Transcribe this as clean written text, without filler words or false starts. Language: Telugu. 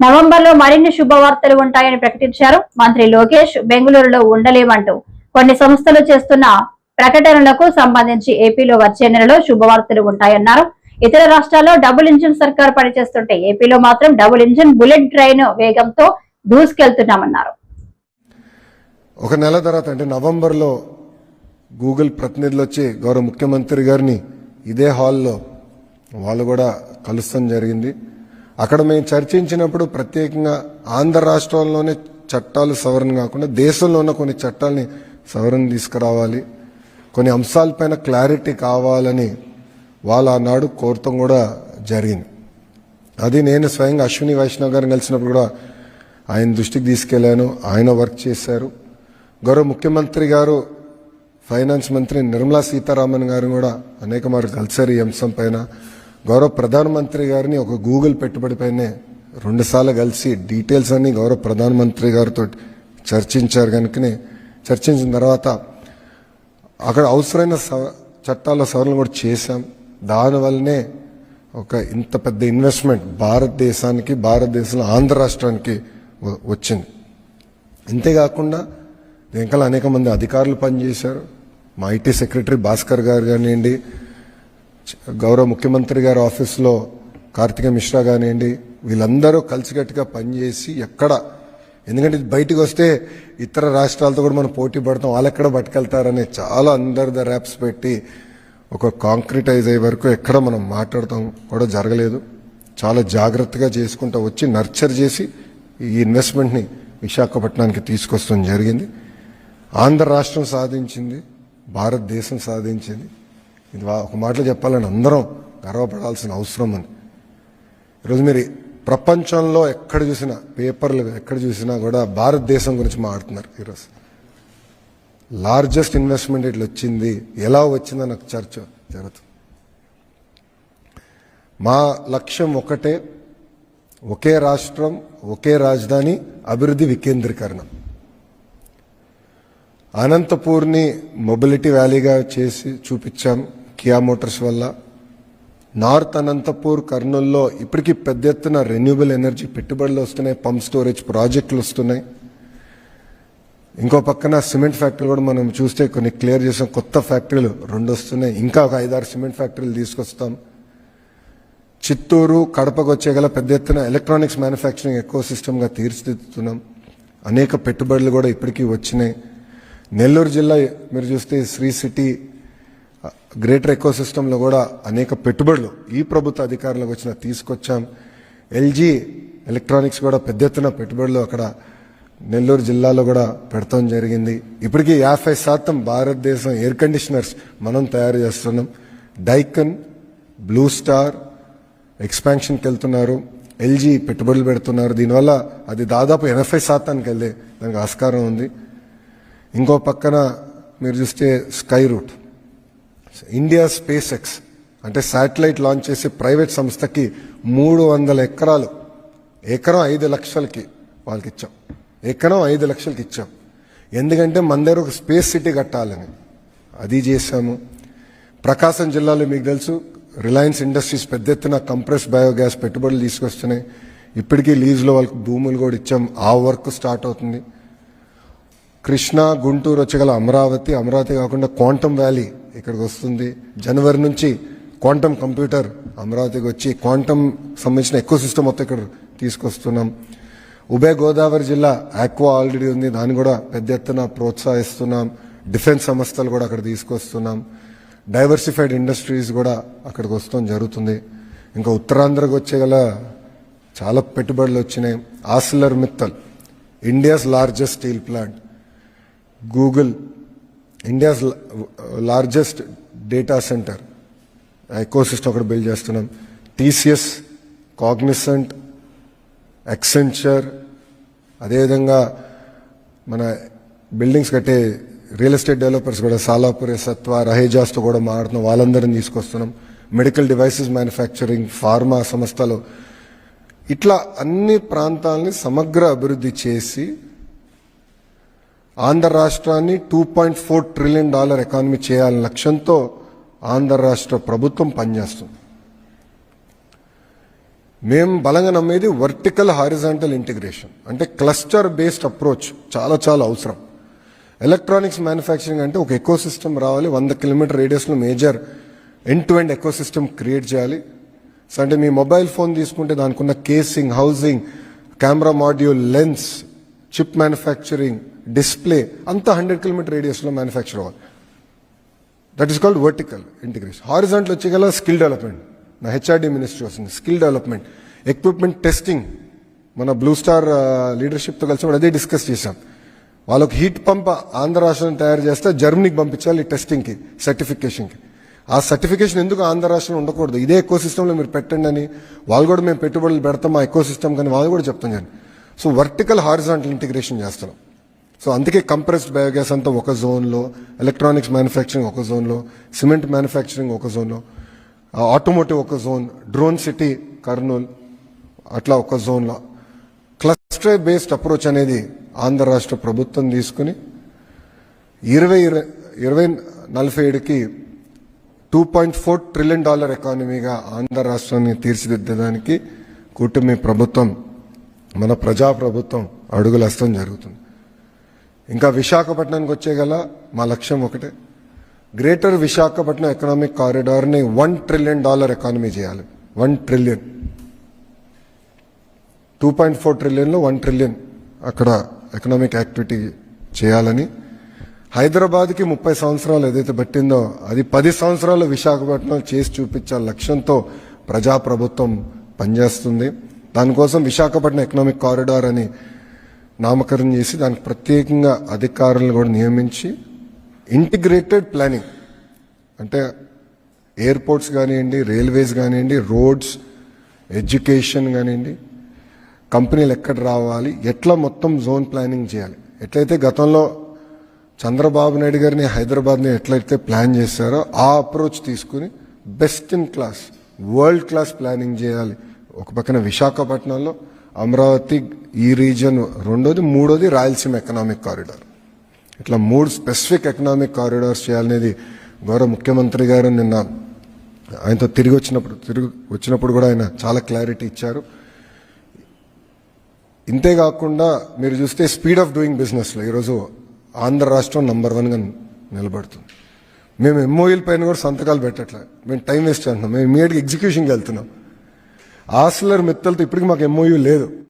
నవంబర్లో మరిన్ని శుభవార్తలు ఉంటాయని ప్రకటించారు మంత్రి లోకేష్. బెంగళూరులో ఉండలేమంటూ కొన్ని సంస్థలు చేస్తున్న ప్రకటనలకు సంబంధించి ఏపీలో వచ్చే నెలలో శుభవార్తలు ఉంటాయన్నారు. ఇతర రాష్ట్రాల్లో డబుల్ ఇంజిన్ సర్కార్ పనిచేస్తుంటే ఏపీలో మాత్రం డబుల్ ఇంజిన్ బుల్లెట్ ట్రైన్ వేగంతో దూసుకెళ్తున్నామన్నారు. ఒక నెల తర్వాత అంటే నవంబర్లో గూగుల్ ప్రతినిధులు వచ్చి గౌరవ ముఖ్యమంత్రి గారిని ఇదే హాల్లో వాళ్ళు కూడా కలుస్తాం జరిగింది. అక్కడ మేము చర్చించినప్పుడు ప్రత్యేకంగా ఆంధ్ర రాష్ట్రంలోనే చట్టాలు సవరణ కాకుండా దేశంలో ఉన్న కొన్ని చట్టాలని సవరణ తీసుకురావాలి, కొన్ని అంశాలపైన క్లారిటీ కావాలని వాళ్ళు ఆనాడు కోరటం కూడా జరిగింది. అది నేను స్వయంగా అశ్విని వైష్ణవ్ గారిని కలిసినప్పుడు కూడా ఆయన దృష్టికి తీసుకెళ్లాను. ఆయన వర్క్ చేశారు. గౌరవ ముఖ్యమంత్రి గారు, ఫైనాన్స్ మంత్రి నిర్మలా సీతారామన్ గారు కూడా అనేక మార్లు కలిసారు ఈ అంశం పైన. గౌరవ ప్రధానమంత్రి గారిని ఒక గూగుల్ పెట్టుబడిపైనే 2 సార్లు కలిసి డీటెయిల్స్ అన్ని గౌరవ ప్రధానమంత్రి గారితో చర్చించారు. కనుకనే చర్చించిన తర్వాత అక్కడ అవసరమైన చట్టాల సవరణ కూడా చేశాం. దానివల్లనే ఒక ఇంత పెద్ద ఇన్వెస్ట్మెంట్ భారతదేశానికి, భారతదేశంలో ఆంధ్ర రాష్ట్రానికి వచ్చింది. ఇంతేకాకుండా దీనికల్లా అనేక మంది అధికారులు పనిచేశారు. మా ఐటీ సెక్రటరీ భాస్కర్ గారు కానివ్వండి, గౌరవ ముఖ్యమంత్రి గారి ఆఫీస్లో కార్తిక మిశ్రా కానివ్వండి, వీళ్ళందరూ కలిసికట్టుగా పనిచేసి ఎందుకంటే ఇది బయటకు వస్తే ఇతర రాష్ట్రాలతో కూడా మనం పోటీ పడతాం, వాళ్ళు ఎక్కడ పట్టుకెళ్తారనే చాలా అండర్ ద ర్యాప్స్ పెట్టి ఒక కాంక్రిటైజ్ అయ్యే వరకు ఎక్కడ మనం మాట్లాడతాం కూడా జరగలేదు. చాలా జాగ్రత్తగా చేసుకుంటూ వచ్చి నర్చర్ చేసి ఈ ఇన్వెస్ట్మెంట్ని విశాఖపట్నానికి తీసుకొస్తాం జరిగింది. ఆంధ్ర రాష్ట్రం సాధించింది, భారతదేశం సాధించింది. ఇది ఒక మాటలో చెప్పాలని అందరం గర్వపడాల్సిన అవసరం ఉంది. ఈరోజు మీరు ప్రపంచంలో ఎక్కడ చూసినా, పేపర్లు ఎక్కడ చూసినా కూడా భారతదేశం గురించి మాట్లాడుతున్నారు. ఈరోజు లార్జెస్ట్ ఇన్వెస్ట్మెంట్ ఇట్లా వచ్చింది, ఎలా వచ్చిందని నాకు చర్చ జరుగుతుంది. మా లక్ష్యం ఒకటే, ఒకే రాష్ట్రం, ఒకే రాజధాని, అభివృద్ధి వికేంద్రీకరణ. అనంతపూర్ని మొబిలిటీ వ్యాలీగా చేసి చూపించాం కియా మోటార్స్ వల్ల. నార్త్ అనంతపూర్, కర్నూల్లో ఇప్పటికీ పెద్ద ఎత్తున రెన్యూబుల్ ఎనర్జీ పెట్టుబడులు వస్తున్నాయి, పంప్ స్టోరేజ్ ప్రాజెక్టులు వస్తున్నాయి. ఇంకో పక్కన సిమెంట్ ఫ్యాక్టరీలు కూడా మనం చూస్తే కొన్ని క్లియర్ చేసాం. కొత్త ఫ్యాక్టరీలు 2 వస్తున్నాయి. ఇంకా ఒక 5-6 సిమెంట్ ఫ్యాక్టరీలు తీసుకొస్తాం. చిత్తూరు, కడపకు వచ్చేగల పెద్ద ఎత్తున ఎలక్ట్రానిక్స్ మ్యానుఫ్యాక్చరింగ్ ఎకో సిస్టమ్గా తీర్చిదిద్దుతున్నాం. అనేక పెట్టుబడులు కూడా ఇప్పటికీ వచ్చినాయి. నెల్లూరు జిల్లా మీరు చూస్తే శ్రీ సిటీ గ్రేటర్ ఎకో సిస్టంలో కూడా అనేక పెట్టుబడులు ఈ ప్రభుత్వ అధికారులకు వచ్చిన తీసుకొచ్చాం. ఎల్జీ ఎలక్ట్రానిక్స్ కూడా పెద్ద ఎత్తున పెట్టుబడులు అక్కడ నెల్లూరు జిల్లాలో కూడా పెడతాం జరిగింది. ఇప్పటికీ 50% భారతదేశం ఎయిర్ కండిషనర్స్ మనం తయారు చేస్తున్నాం. డైకన్, బ్లూ స్టార్ ఎక్స్పాన్షన్కి వెళ్తున్నారు, ఎల్జీ పెట్టుబడులు పెడుతున్నారు. దీనివల్ల అది దాదాపు 80% వెళ్ళే దానికి ఆస్కారం ఉంది. ఇంకో పక్కన మీరు చూస్తే Skyroot, India SpaceX అంటే శాటిలైట్ లాంచ్ చేసే ప్రైవేట్ సంస్థకి 300 ఎకరాలు, ఎకరం 5 లక్షలకి వాళ్ళకి ఇచ్చాం. ఎకరం 5 లక్షలకి ఇచ్చాం. ఎందుకంటే మన దగ్గర ఒక స్పేస్ సిటీ కట్టాలని అది చేశాము. ప్రకాశం జిల్లాలో మీకు తెలుసు రిలయన్స్ ఇండస్ట్రీస్ పెద్ద ఎత్తున కంప్రెస్ బయోగ్యాస్ పెట్టుబడులు తీసుకొస్తున్నాయి. ఇప్పటికీ లీజ్లో వాళ్ళకి భూములు కూడా ఇచ్చాం. ఆ వర్క్ స్టార్ట్ అవుతుంది. కృష్ణా, గుంటూరు వచ్చగల అమరావతి, అమరావతి కాకుండా క్వాంటమ్ వ్యాలీ ఇక్కడికి వస్తుంది. జనవరి నుంచి క్వాంటమ్ కంప్యూటర్ అమరావతికి వచ్చి క్వాంటమ్ సంబంధించిన ఎకో సిస్టమ్ మొత్తం ఇక్కడ తీసుకొస్తున్నాం. ఉభయ గోదావరి జిల్లా ఆక్వా ఆల్రెడీ ఉంది, దాన్ని కూడా పెద్ద ఎత్తున ప్రోత్సహిస్తున్నాం. డిఫెన్స్ సంస్థలు కూడా అక్కడ తీసుకొస్తున్నాం. డైవర్సిఫైడ్ ఇండస్ట్రీస్ కూడా అక్కడికి వస్తాం జరుగుతుంది. ఇంకా ఉత్తరాంధ్రకు వచ్చేగల చాలా పెట్టుబడులు వచ్చినాయి. Arcelor Mittal, India's largest steel plant. Google, India's largest data centre eco system అక్కడ బిల్డ్ చేస్తున్నాం. టీసీఎస్, కాగ్నిసెంట్, ఎక్సెంచర్, అదేవిధంగా మన బిల్డింగ్స్ కట్టే రియల్ ఎస్టేట్ డెవలపర్స్ కూడా సాలాపురే, సత్వా, రహేజాస్తో కూడా మాట్లాడుతున్నాం. వాళ్ళందరినీ తీసుకొస్తున్నాం. మెడికల్ డివైసెస్ మ్యానుఫ్యాక్చరింగ్, ఫార్మా సంస్థలు, ఇట్లా అన్ని ప్రాంతాలని సమగ్ర అభివృద్ధి చేసి ఆంధ్ర రాష్ట్రాన్ని $2.4 ట్రిలియన్ ఎకానమీ చేయాలనే లక్ష్యంతో ఆంధ్ర రాష్ట్ర ప్రభుత్వం పనిచేస్తుంది. మేము బలంగా నమ్మేది వర్టికల్ హారిజాంటల్ ఇంటిగ్రేషన్, అంటే క్లస్టర్ బేస్డ్ అప్రోచ్ చాలా చాలా అవసరం. ఎలక్ట్రానిక్స్ మ్యానుఫ్యాక్చరింగ్ అంటే ఒక ఎకో సిస్టమ్ రావాలి, 100 కిలోమీటర్ రేడియస్లో major end to end ecosystem create చేయాలి. సో అంటే మీ మొబైల్ ఫోన్ తీసుకుంటే దానికి ఉన్న casing, housing, camera module, lens, chip manufacturing, display అంతా 100 కిలోమీటర్ రేడియస్లో మ్యానుఫ్యాక్చర్ అవ్వాలి. That is called vertical integration. Horizontal వచ్చేగల స్కిల్ డెవలప్మెంట్, నా హెచ్ఆర్డీ మినిస్ట్రీ వస్తుంది. స్కిల్ డెవలప్మెంట్, ఎక్విప్మెంట్ టెస్టింగ్, మన బ్లూ స్టార్ లీడర్షిప్తో కలిసి అదే డిస్కస్ చేశాం. వాళ్ళకి హీట్ పంప్ ఆంధ్ర రాష్ట్రం తయారు చేస్తే జర్మనీకి పంపించాలి టెస్టింగ్కి, సర్టిఫికేషన్కి. ఆ సర్టిఫికేషన్ ఎందుకు ఆంధ్ర రాష్ట్రంలో ఉండకూడదు, ఇదే ఎకో సిస్టంలో మీరు పెట్టండి అని వాళ్ళు కూడా మేము పెట్టుబడులు పెడతాం ఆ ఎకో సిస్టమ్ కానీ వాళ్ళు కూడా చెప్తాం కానీ. సో వర్టికల్ హారిజాంటల్ ఇంటిగ్రేషన్ చేస్తున్నాం. సో అందుకే కంప్రెస్డ్ బయోగ్యాస్ అంతా ఒక జోన్లో, ఎలక్ట్రానిక్స్ మ్యానుఫ్యాక్చరింగ్ ఒక జోన్లో, సిమెంట్ మ్యానుఫ్యాక్చరింగ్ ఒక జోన్లో, ఆటోమోటివ్ ఒక జోన్, డ్రోన్ సిటీ కర్నూలు అట్లా ఒక జోన్లో. క్లస్టర్ బేస్డ్ అప్రోచ్ అనేది ఆంధ్ర రాష్ట్ర ప్రభుత్వం తీసుకుని 2047కి $2.4 ట్రిలియన్ ఎకానమీగా ఆంధ్ర రాష్ట్రాన్ని తీర్చిదిద్దడానికి కూటమి ప్రభుత్వం, మన ప్రజాప్రభుత్వం అడుగులేస్తాం జరుగుతుంది. ఇంకా విశాఖపట్నానికి వచ్చేగల మా లక్ష్యం ఒకటే, గ్రేటర్ విశాఖపట్నం ఎకనామిక్ కారిడార్ని $1 ట్రిలియన్ ఎకానమీ చేయాలి. 1 ట్రిలియన్, 2.4 ట్రిలియన్లో 1 ట్రిలియన్ అక్కడ ఎకనామిక్ యాక్టివిటీ చేయాలని. హైదరాబాద్కి 30 సంవత్సరాలు ఏదైతే పట్టిందో అది 10 సంవత్సరాలు విశాఖపట్నం చేసి చూపించే లక్ష్యంతో ప్రజాప్రభుత్వం పనిచేస్తుంది. దానికోసం విశాఖపట్నం ఎకనామిక్ కారిడార్ అని నామకరణం చేసి దానికి ప్రత్యేకంగా అధికారులను కూడా నియమించి ఇంటిగ్రేటెడ్ ప్లానింగ్, అంటే ఎయిర్పోర్ట్స్ కానివ్వండి, రైల్వేస్ కానివ్వండి, రోడ్స్, ఎడ్యుకేషన్ కానివ్వండి, కంపెనీలు ఎక్కడ రావాలి, ఎట్లా మొత్తం జోన్ ప్లానింగ్ చేయాలి. ఎట్లయితే గతంలో చంద్రబాబు నాయుడు గారిని హైదరాబాద్ని ఎట్లయితే ప్లాన్ చేశారో ఆ అప్రోచ్ తీసుకుని best in class, world class planning చేయాలి. ఒక పక్కన విశాఖపట్నంలో, అమరావతి ఈ రీజన్ రెండోది, మూడోది రాయలసీమ ఎకనామిక్ కారిడార్. ఇట్లా 3 స్పెసిఫిక్ ఎకనామిక్ కారిడార్స్ చేయాలనేది గౌరవ ముఖ్యమంత్రి గారు నిన్న ఆయనతో తిరిగి వచ్చినప్పుడు కూడా ఆయన చాలా క్లారిటీ ఇచ్చారు. ఇంతేకాకుండా మీరు చూస్తే స్పీడ్ ఆఫ్ డూయింగ్ బిజినెస్లో ఈరోజు ఆంధ్ర రాష్ట్రం నంబర్ 1గా నిలబడుతుంది. మేము ఎంఓఈల పైన కూడా సంతకాలు పెట్టట్లేదు, మేము టైం వేస్ట్ చేస్తున్నాం, మేము ఇమీడియట్గా ఎగ్జిక్యూషన్కి వెళ్తున్నాం. ఆర్సిలర్ మిత్తల్తో ఇప్పటికి మాకు ఎంఓయూ లేదు.